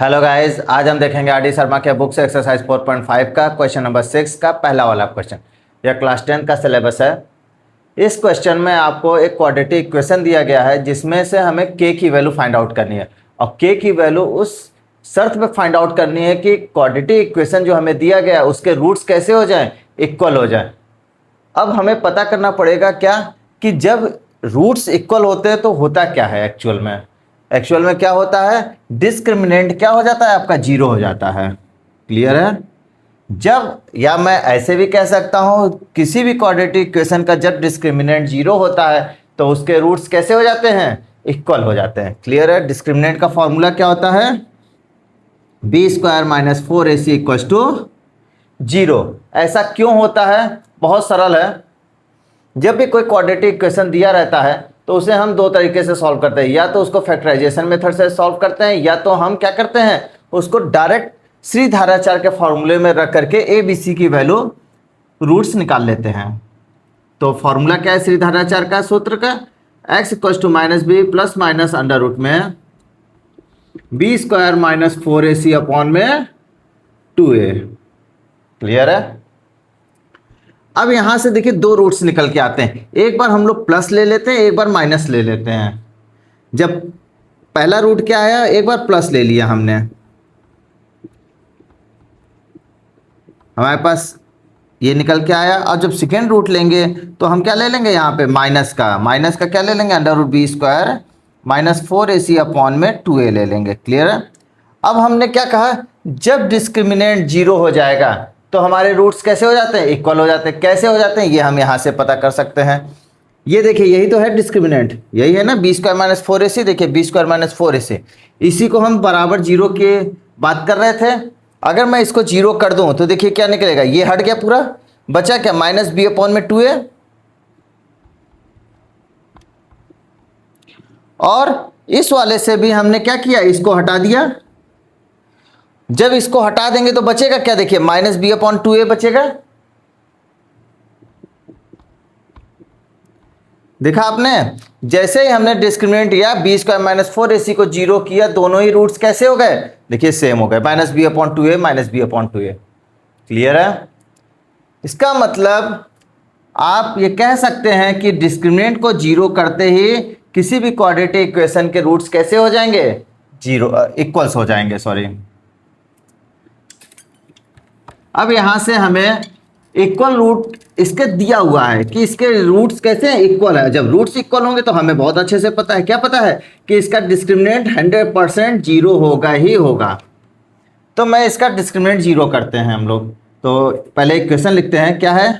Hello guys, आज हम देखेंगे आर डी शर्मा के बुक से एक्सरसाइज 4.5 का क्वेश्चन नंबर 6 का पहला वाला क्वेश्चन। यह क्लास 10 का सिलेबस है। इस क्वेश्चन में आपको एक क्वाड्रेटिक इक्वेशन दिया गया है जिसमें से हमें k की वैल्यू फाइंड आउट करनी है और k की वैल्यू उस शर्त पे फाइंड आउट करनी है कि क्वाड्रेटिक इक्वेशन जो हमें दिया गया है उसके रूट्स कैसे हो जाएं, इक्वल हो जाएं। अब हमें पता करना पड़ेगा क्या कि जब रूट्स इक्वल होते हैं तो होता क्या है एक्चुअल में क्या होता है, डिस्क्रिमिनेंट क्या हो जाता है, आपका जीरो हो जाता है। क्लियर है? जब, या मैं ऐसे भी कह सकता हूं, किसी भी क्वाड्रेटिक इक्वेशन का जब डिस्क्रिमिनेंट जीरो होता है तो उसके रूट्स कैसे हो जाते हैं, इक्वल हो जाते हैं। क्लियर है? डिस्क्रिमिनेंट का फॉर्मूला क्या होता है, B square minus 4ac equals to zero. ऐसा क्यों होता है? बहुत सरल है। जब भी कोई क्वाड्रेटिक इक्वेशन दिया रहता है तो उसे हम दो तरीके से सॉल्व करते हैं, या तो उसको फैक्टराइजेशन मेथड से सॉल्व करते हैं, या तो हम क्या करते हैं, उसको डायरेक्ट श्रीधाराचार के फॉर्मूले में रख करके ए बी सी की वैल्यू रूट्स निकाल लेते हैं। तो फॉर्मूला क्या है श्रीधाराचार का, सूत्र का, x equals to minus b plus minus under root में b square minus 4ac upon में 2a। क्लियर है? अब यहां से देखिए दो रूट्स निकल के आते हैं, एक बार हम लोग प्लस ले लेते हैं, एक बार माइनस ले लेते हैं। जब पहला रूट क्या आया, एक बार प्लस ले लिया हमने, हमारे पास ये निकल के आया। और जब सेकेंड रूट लेंगे तो हम क्या ले लेंगे, यहाँ पे माइनस का क्या ले लेंगे, under root B square minus 4ac upon में 2a ले लेंगे। क्लियर है? अब हमने क्या कहा, जब डिस्क्रिमिनेंट जीरो हो जाएगा तो हमारे रूट्स कैसे हो जाते हैं, इक्वल हो जाते हैं। कैसे हो जाते हैं ये हम यहाँ से पता कर सकते हैं। ये देखिए यही तो है डिस्क्रिमिनेंट, यही है ना, बी स्क्वायर माइनस 4ac। देखिए बी स्क्वायर माइनस 4ac, इसी को हम बराबर जीरो के बात कर रहे थे। अगर मैं इसको जीरो कर दूं तो देखिए क्या निकलेगा, ये हट गया पूरा, बचा क्या, माइनस बी अपॉन में 2a। और इस वाले से भी हमने क्या किया, इसको हटा दिया। जब इसको हटा देंगे तो बचेगा क्या, देखिए माइनस बी अपॉन 2a बचेगा। देखा आपने, जैसे ही हमने डिस्क्रिमिनेंट या बी स्क्वायर माइनस 4ac को जीरो किया, दोनों ही रूट्स कैसे हो गए, देखिए सेम हो गए, minus B upon 2a minus B upon 2a। Clear है? इसका मतलब आप ये कह सकते हैं कि डिस्क्रिमिनेंट को जीरो करते ही किसी भी क्वाड्रेटिक इक्वेशन के रूट्स कैसे हो जाएंगे, जीरो, इक्वल्स हो जाएंगे, सॉरी। अब यहां से हमें इक्वल रूट इसके दिया हुआ है कि इसके रूट्स कैसे हैं, इक्वल है। जब रूट्स इक्वल होंगे तो हमें बहुत अच्छे से पता है, क्या पता है, कि इसका डिस्क्रिमिनेंट 100% जीरो होगा ही होगा। तो मैं इसका डिस्क्रिमिनेंट जीरो करते हैं हम लोग। तो पहले इक्वेशन लिखते हैं, क्या है,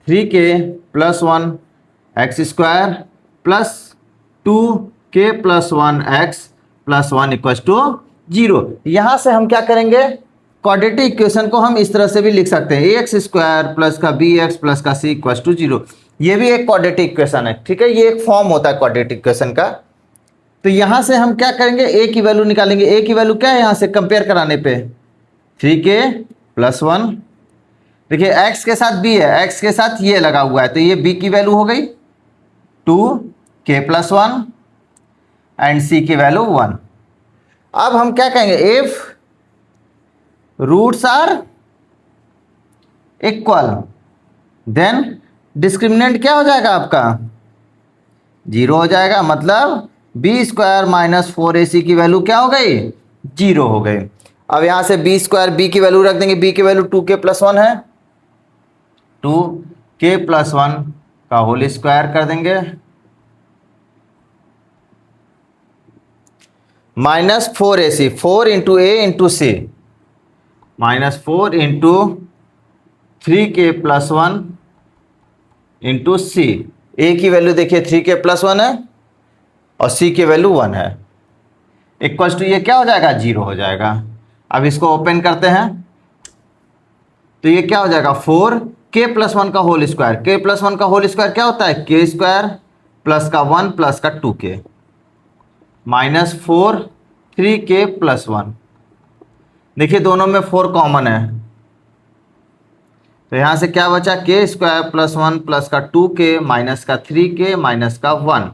3k plus 1 X square plus 2k plus 1 X plus 1 equal to zero. यहां से हम क्या करेंगे, क्वाड्रेटिक इक्वेशन को हम इस तरह से भी लिख सकते हैं, एक्स स्क्वायर प्लस का बी एक्स प्लस का सी इक्वल टू जीरो। ये भी एक क्वाड्रेटिक इक्वेशन है, ठीक है, ये एक फॉर्म होता है क्वाड्रेटिक इक्वेशन का। तो यहां से हम क्या करेंगे, ए की वैल्यू निकालेंगे। ए की वैल्यू क्या है, यहां से कंपेयर कराने पे 3k प्लस 1, देखिए एक्स के साथ बी है, एक्स के साथ ये लगा हुआ है, तो ये बी की वैल्यू हो गई 2k प्लस 1 एंड सी की वैल्यू 1। अब हम क्या कहेंगे, if roots are equal then discriminant क्या हो जाएगा आपका, जीरो हो जाएगा। मतलब बी स्क्वायर माइनस 4ac की वैल्यू क्या हो गई, जीरो हो गई। अब यहां से बी स्क्वायर बी की वैल्यू रख देंगे, बी की वैल्यू 2k प्लस 1 है, 2k प्लस 1 का होल स्क्वायर कर देंगे, minus 4ac, 4 into a into c, minus 4 into 3k plus 1 into c. A की वैल्यू देखिए 3k प्लस 1 है और सी की वैल्यू 1 है, इक्वल्स टू ये क्या हो जाएगा, जीरो हो जाएगा। अब इसको ओपन करते हैं तो ये क्या हो जाएगा, 4k प्लस 1 का होल स्क्वायर, k प्लस 1 का होल स्क्वायर क्या होता है, k स्क्वायर प्लस का 1 प्लस का 2k माइनस 4 3k प्लस 1। देखिए दोनों में 4 कॉमन है, तो यहां से क्या बचा, k स्क्वायर प्लस 1 प्लस का 2k माइनस का 3k माइनस का 1।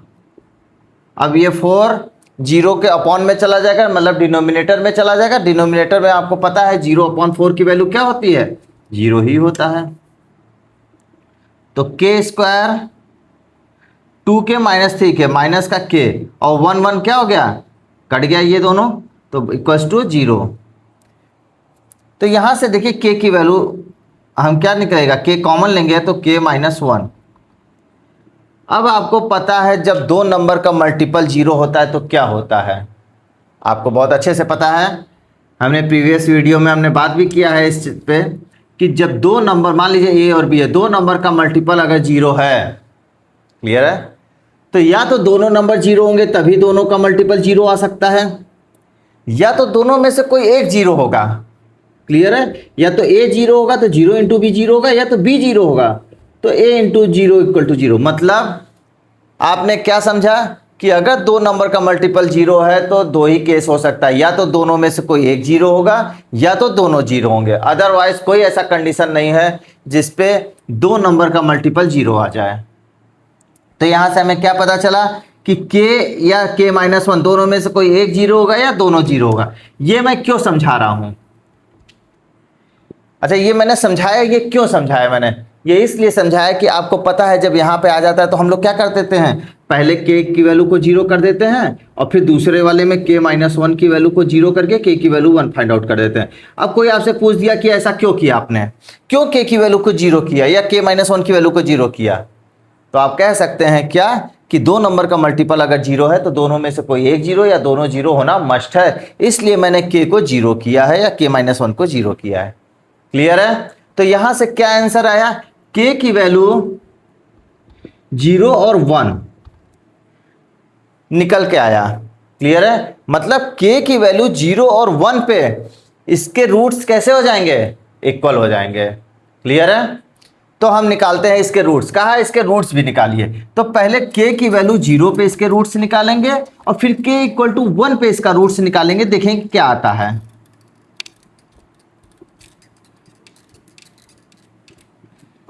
अब ये 4 जीरो के अपॉन में चला जाएगा, मतलब डिनोमिनेटर में चला जाएगा। डिनोमिनेटर में आपको पता है 0/4 की वैल्यू क्या होती है, 0 ही होता है। तो के square 2k minus 3k minus का k और 1 1 क्या हो गया, कट गया ये दोनों, तो इक्वल्स टू 0। तो यहां से देखिए k की वैल्यू हम क्या निकलेगा, k कॉमन लेंगे तो k -1। अब आपको पता है जब दो नंबर का मल्टीपल 0 होता है तो क्या होता है, आपको बहुत अच्छे से पता है। हमने प्रीवियस वीडियो में हमने बात भी किया है इस पे कि जब दो नंबर, मान लीजिए a और b है, दो नंबर का मल्टीपल अगर 0 है, क्लियर है, तो या तो दोनों नंबर 0 होंगे तभी दोनों का मल्टीपल 0 आ सकता है, या तो दोनों में से कोई एक 0 होगा, क्लियर है। या तो a 0 होगा तो 0 इंटू बी 0 होगा, या तो b 0 होगा तो a इंटू 0 इक्वल टू 0। मतलब आपने क्या समझा कि अगर दो नंबर का मल्टीपल 0 है तो दो ही केस हो सकता है, या तो दोनों में से कोई एक 0 होगा या तो दोनों 0 होंगे। अदरवाइज कोई ऐसा कंडीशन नहीं है जिसपे दो नंबर का मल्टीपल 0 आ जाए। तो यहां से हमें क्या पता चला कि k या k -1 दोनों में से कोई एक 0 होगा या दोनों 0 होगा। ये मैं क्यों समझा रहा हूं, अच्छा ये मैंने समझाया, ये क्यों समझाया मैंने, ये इसलिए समझाया कि आपको पता है जब यहाँ पे आ जाता है तो हम लोग क्या कर देते हैं, पहले k की वैल्यू को 0 कर देते हैं और फिर दूसरे वाले में k -1 की वैल्यू को 0 करके k की वैल्यू 1 फाइंड आउट कर देते हैं। अब कोई आपसे पूछ दिया कि ऐसा क्यों किया आपने, क्यों k की वैल्यू को 0 किया या k -1 की वैल्यू को 0 किया, तो आप कह सकते हैं क्या कि दो नंबर का मल्टीपल अगर 0 है तो दोनों में से कोई एक 0 या दोनों 0 होना मस्ट है, इसलिए मैंने k को 0 किया है या k -1 को 0 किया है। क्लियर है। तो यहां से क्या आंसर आया, k की वैल्यू 0 और 1 निकल के आया। क्लियर है, मतलब k की वैल्यू 0 और 1 पे इसके रूट्स कैसे हो जाएंगे, इक्वल हो जाएंगे। क्लियर है, तो हम निकालते हैं इसके रूट्स। कहा इसके रूट्स भी निकालिए, तो पहले k की वैल्यू 0 पे इसके रूट्स निकालेंगे और फिर k इक्वल टू 1 पे इसका रूट्स निकालेंगे, देखेंगे क्या आता है।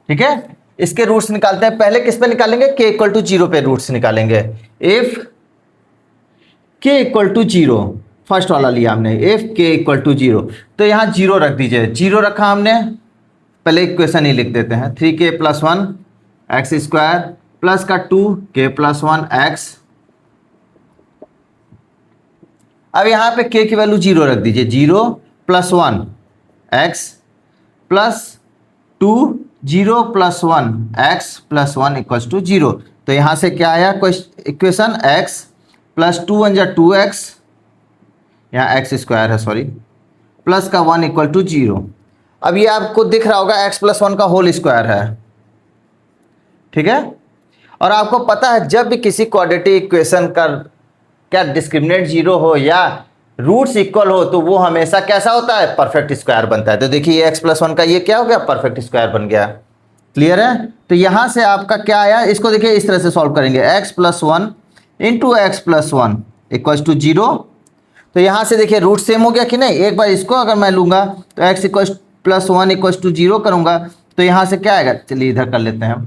ठीक है, इसके रूट्स निकालते हैं। पहले किस पे निकालेंगे, k इक्वल टू 0 पे रूट्स निकालेंगे। If k equal to 0, first वाला लिया हमने, इफ k इक्वल टू 0, तो यहां 0 रख दीजिए। 0 रखा हमने, पहले इक्वेशन ही लिख देते हैं, 3k + 1 x स्क्वायर प्लस का 2k + 1 x। अब यहां पे k की वैल्यू 0 रख दीजिए, 0 + 1 x प्लस 2 0 + 1 x + 1 = 0। तो यहां से क्या आया इक्वेशन, x + 2 × 2x, यहाँ x स्क्वायर है सॉरी, प्लस का 1 = 0। अब ये आपको दिख रहा होगा x + 1 का होल स्क्वायर है। ठीक है, और आपको पता है जब भी किसी क्वाड्रेटिक इक्वेशन का क्या डिस्क्रिमिनेंट 0 हो या रूट्स इक्वल हो तो वो हमेशा कैसा होता है, परफेक्ट स्क्वायर बनता है। तो देखिए x + 1 का ये क्या हो गया, परफेक्ट स्क्वायर बन गया। क्लियर है, तो यहां से आपका क्या आया, इसको देखिए इस तरह से सॉल्व करेंगे, x + 1 × x + 1 = 0। तो यहां से देखिए रूट सेम हो गया कि नहीं। एक बार इसको अगर मैं लूंगा तो x + 1 = 0 करूंगा तो यहां से क्या आएगा, चलिए इधर कर लेते हैं।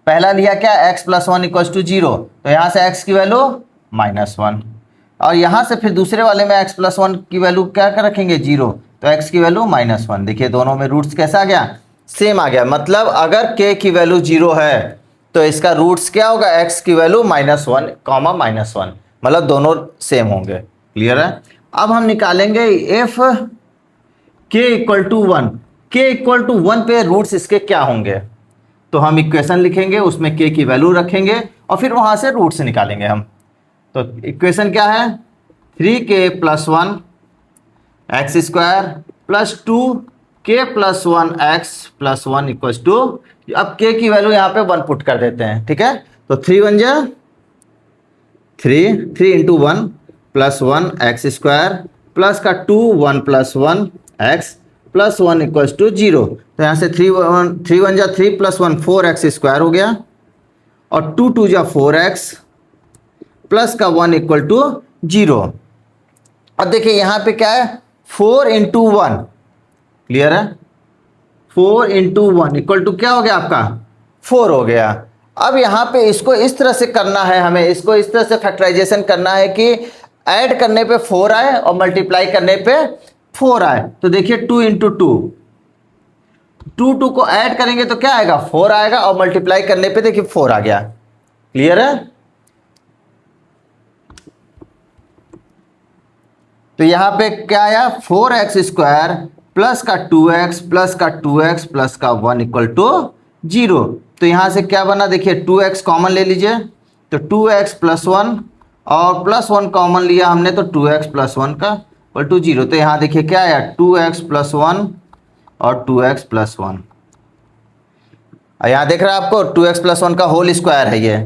पहला लिया क्या, x + 1 = 0, तो यहां से x की वैल्यू -1, और यहां से फिर दूसरे वाले में x + 1 की वैल्यू क्या कर रखेंगे, 0, तो x की वैल्यू -1। देखिए दोनों में रूट्स कैसा आ गया, सेम आ गया। मतलब अगर k की वैल्यू 0 है तो इसका रूट्स क्या होगा, x की वैल्यू -1, -1, मतलब दोनों सेम होंगे। क्लियर है, अब हम निकालेंगे इफ k = 1, k = 1 पे रूट्स इसके क्या होंगे, तो हम इक्वेशन लिखेंगे, उसमें k की वैल्यू रखेंगे और फिर वहां से रूट्स निकालेंगे हम। तो इक्वेशन क्या है, 3k + 1 x² plus 2k + 1 x + 1 = अब k की वैल्यू यहाँ पे 1 पुट कर देते हैं। ठीक है, तो 3 × 1 = 3, 3 × 1 + 1 x² प्लस का 2 1 + 1 x + 1 = 0। तो यहाँ से 3 × 1 = 3 + 1 4x² हो गया और 2 × 2 = 4x प्लस का 1 = 0। अब देखिए यहाँ पे क्या है, 4 × 1, क्लियर है, 4 × 1 = क्या हो गया आपका, 4 हो गया। अब यहाँ पे इसको इस तरह से करना है, हमें इसको इस तरह से फैक्टराइजेशन करना है कि ऐड करने पे 4 आए और मल्टीप्लाई करने पे 4 आए। तो देखिए 2 इंटू 2 को ऐड करेंगे तो क्या आएगा 4 आएगा और मल्टीप्लाई करने पे देखिए 4 आ गया। क्लियर है? तो यहां पे क्या आया 4x स्क्वायर प्लस का 2x प्लस का 2x प्लस का 1 इक्वल टू 0। तो यहां से क्या बना देखिए 2x कॉमन ले लीजिए तो 2x प्लस 1 और प्लस 1 कॉमन लिया हमने तो 2x प्लस 1 का इक्वल टू 0। तो यहां देखिए क्या आया 2x प्लस 1 और 2x प्लस 1। यहां देख रहे हैं आपको 2x प्लस 1 का होल स्क्वायर है ये।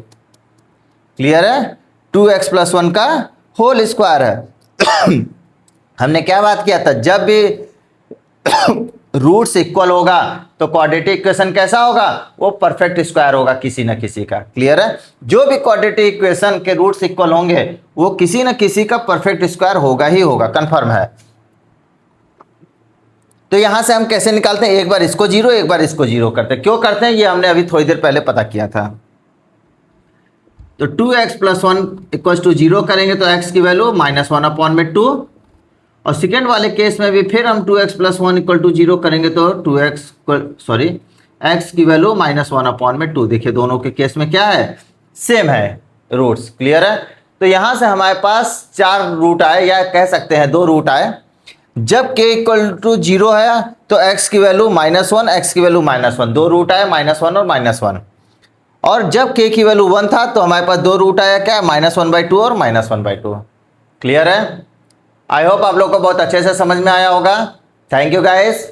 क्लियर है? 2x प्लस 1 का होल स्क्वायर है। हमने क्या बात किया था, जब भी रूट्स इक्वल होगा तो क्वाड्रेटिक इक्वेशन कैसा होगा, वो परफेक्ट स्क्वायर होगा किसी न किसी का। क्लियर है? जो भी क्वाड्रेटिक इक्वेशन के रूट्स इक्वल होंगे वो किसी न किसी का परफेक्ट स्क्वायर होगा ही होगा, कंफर्म है। तो यहां से हम कैसे निकालते हैं, एक बार इसको 0 एक बार इसको 0 करते हैं। क्यों करते हैं ये हमने अभी थोड़ी देर पहले पता किया था। तो 2x प्लस 1 इक्वल टू 0 करेंगे तो x की वैल्यू -1/2 और सेकेंड वाले केस में भी फिर हम 2x प्लस 1 इक्वल टू 0 करेंगे तो x की वैल्यू -1/2। देखिए दोनों के केस में क्या है, सेम है रूट्स। क्लियर है? तो यहां से हमारे पास 4 रूट आए या कह सकते हैं 2 रूट आए। जब k इक्वल टू 0 है तो x की वैल्यू -1 x की वैल्यू -1, 2 रूट आए -1 और -1। और जब k की वैल्यू 1 था तो हमारे पास 2 रूट आया क्या, -1/2 और -1/2। क्लियर है? आई होप आप लोग को बहुत अच्छे से समझ में आया होगा। Thank you guys.